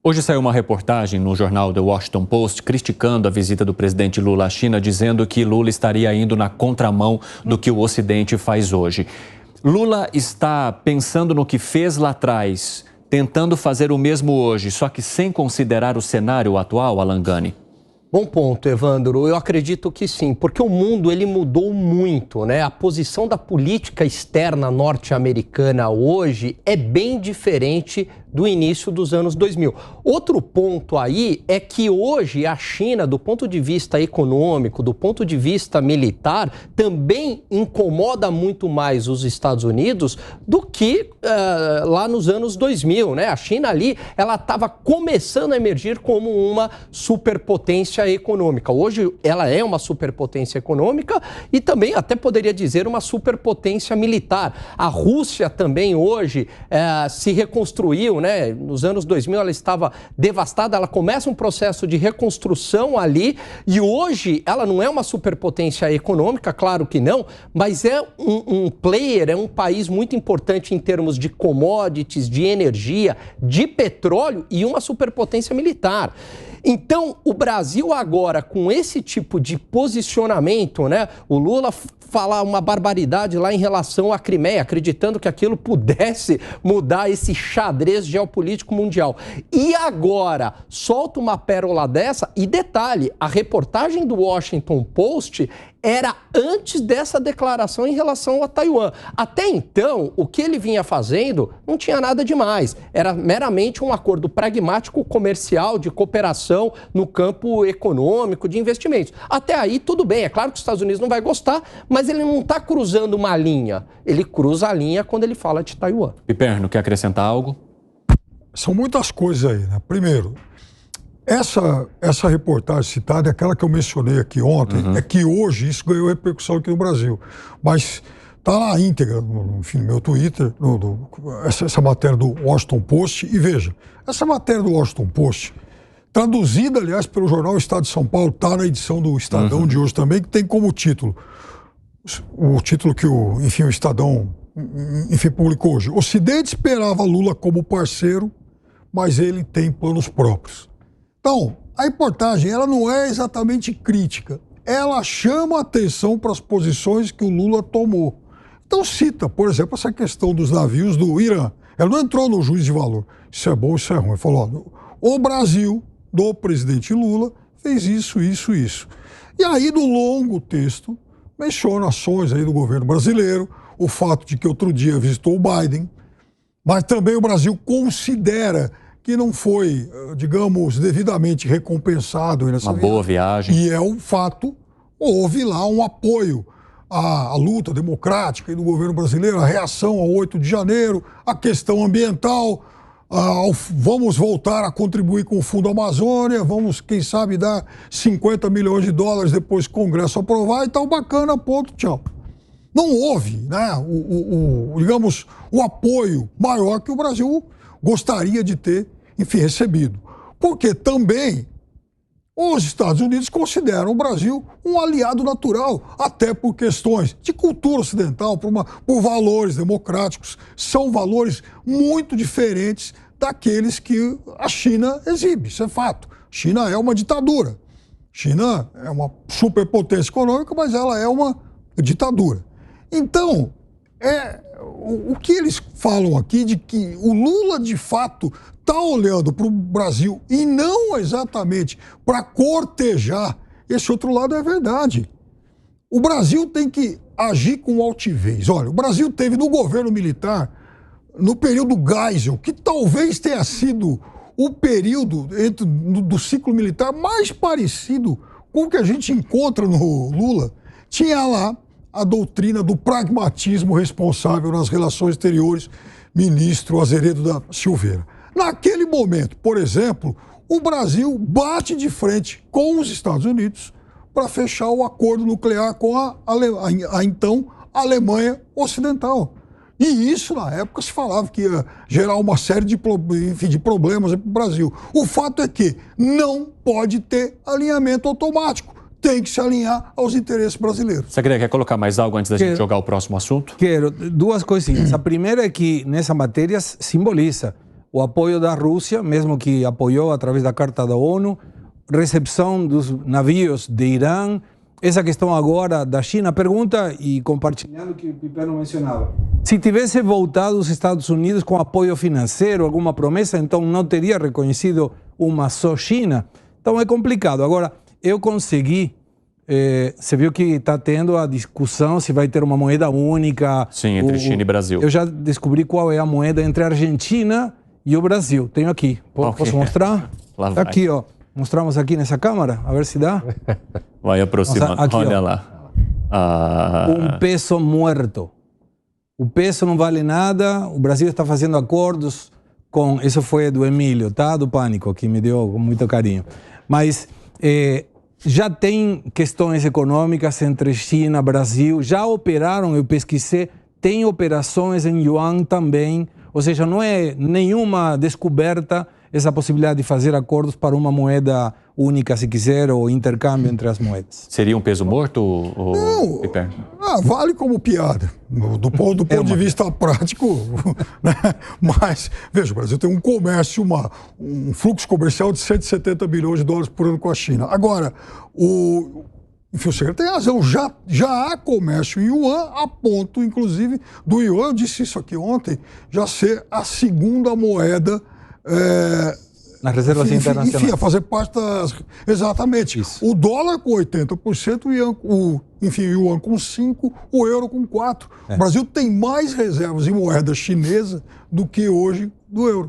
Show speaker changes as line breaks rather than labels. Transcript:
Hoje saiu uma reportagem no jornal The Washington Post criticando a visita do presidente Lula à China, dizendo que Lula estaria indo na contramão do que o Ocidente faz hoje. Lula está pensando no que fez lá atrás, tentando fazer o mesmo hoje, só que sem considerar o cenário atual, Alan Gani.
Bom ponto, Evandro. Eu acredito que sim, porque o mundo ele mudou muito, né? A posição da política externa norte-americana hoje é bem diferente do início dos anos 2000. Outro ponto aí é que hoje a China, do ponto de vista econômico, do ponto de vista militar, também incomoda muito mais os Estados Unidos do que lá nos anos 2000, né? A China ali, ela estava começando a emergir como uma superpotência econômica. Hoje ela é uma superpotência econômica e também até poderia dizer uma superpotência militar. A Rússia também hoje se reconstruiu, né? Nos anos 2000 ela estava devastada, ela começa um processo de reconstrução ali e hoje ela não é uma superpotência econômica, claro que não, mas é um player, é um país muito importante em termos de commodities, de energia, de petróleo e uma superpotência militar. Então, o Brasil agora, com esse tipo de posicionamento, né? O Lula falar uma barbaridade lá em relação à Crimeia, acreditando que aquilo pudesse mudar esse xadrez geopolítico mundial. E agora, solta uma pérola dessa e detalhe, a reportagem do Washington Post era antes dessa declaração em relação a Taiwan. Até então, o que ele vinha fazendo não tinha nada demais. Era meramente um acordo pragmático comercial, de cooperação no campo econômico, de investimentos. Até aí, tudo bem. É claro que os Estados Unidos não vai gostar, mas ele não está cruzando uma linha. Ele cruza a linha quando ele fala de Taiwan.
Piperno, quer acrescentar algo?
São muitas coisas aí, né? Primeiro, essa reportagem citada é aquela que eu mencionei aqui ontem, é que hoje isso ganhou repercussão aqui no Brasil. Mas está lá íntegra, enfim, no meu Twitter, essa matéria do Washington Post. E veja, essa matéria do Washington Post, traduzida, aliás, pelo jornal Estado de São Paulo, está na edição do Estadão de hoje também, que tem como título, o título que o Estadão publicou hoje. O Ocidente esperava Lula como parceiro, mas ele tem planos próprios. Então, a reportagem ela não é exatamente crítica, ela chama a atenção para as posições que o Lula tomou. Então cita, por exemplo, essa questão dos navios do Irã. Ela não entrou no juízo de valor, isso é bom, isso é ruim. Ele falou, ó, o Brasil, do presidente Lula, fez isso, isso, isso. E aí, no longo texto, menciona ações aí do governo brasileiro, o fato de que outro dia visitou o Biden, mas também o Brasil considera que não foi, digamos, devidamente recompensado nessa
viagem. Uma boa viagem.
E é um fato, houve lá um apoio à luta democrática do governo brasileiro, a reação ao 8 de janeiro, a questão ambiental, vamos voltar a contribuir com o Fundo Amazônia, vamos, quem sabe, dar 50 milhões de dólares depois que o Congresso aprovar e tal, bacana, ponto, tchau. Não houve, né, digamos, o apoio maior que o Brasil gostaria de ter, enfim, recebido. Porque também os Estados Unidos consideram o Brasil um aliado natural, até por questões de cultura ocidental, por valores democráticos. São valores muito diferentes daqueles que a China exibe, isso é fato. China é uma ditadura. China é uma superpotência econômica, mas ela é uma ditadura. Então, o que eles falam aqui de que o Lula, de fato, está olhando para o Brasil e não exatamente para cortejar esse outro lado, é verdade. O Brasil tem que agir com altivez. Olha, o Brasil teve no governo militar, no período Geisel, que talvez tenha sido o período do ciclo militar mais parecido com o que a gente encontra no Lula, tinha lá a doutrina do pragmatismo responsável nas relações exteriores, ministro Azeredo da Silveira. Naquele momento, por exemplo, o Brasil bate de frente com os Estados Unidos para fechar o acordo nuclear com a então Alemanha Ocidental. E isso, na época, se falava que ia gerar uma série de problemas para o Brasil. O fato é que não pode ter alinhamento automático. Tem que se alinhar aos interesses brasileiros.
Secretário, quer colocar mais algo antes da gente jogar o próximo assunto?
Quero. Duas coisinhas. A primeira é que nessa matéria simboliza o apoio da Rússia, mesmo que apoiou através da Carta da ONU, recepção dos navios de Irã, essa questão agora da China. Pergunta, e compartilhando o que o Pipeno mencionava, se tivesse voltado os Estados Unidos com apoio financeiro, alguma promessa, então não teria reconhecido uma só China. Então é complicado. Agora, eu consegui, você viu que está tendo a discussão se vai ter uma moeda única.
Sim, entre China e Brasil.
Eu já descobri qual é a moeda entre a Argentina e o Brasil. Tenho aqui. Posso mostrar?
Lá vai.
Aqui, ó. Mostramos aqui nessa câmera, a ver se dá.
Vai aproximando.
Aqui,
olha
ó.
lá.
Um peso muerto. O peso não vale nada. O Brasil está fazendo acordos com... Isso foi do Emílio, tá? Do Pânico, que me deu com muito carinho. Mas já tem questões econômicas entre China e Brasil. Já operaram, eu pesquisei, tem operações em yuan também. Ou seja, não é nenhuma descoberta essa possibilidade de fazer acordos para uma moeda única, se quiser, ou intercâmbio entre as moedas.
Seria um peso morto,
Não,
Piper?
vale como piada, do ponto de vista prático, né? Mas, veja, o Brasil tem um comércio, um fluxo comercial de 170 bilhões de dólares por ano com a China. Agora, enfim, o secretário tem razão, já há comércio em yuan, a ponto, inclusive, do yuan, eu disse isso aqui ontem, já ser a segunda moeda
nas reservas internacionais.
Enfim, a fazer parte das... Exatamente.
Isso.
O dólar com 80%, o yuan com 5%, o euro com 4%. O Brasil tem mais reservas em moeda chinesa do que hoje do euro.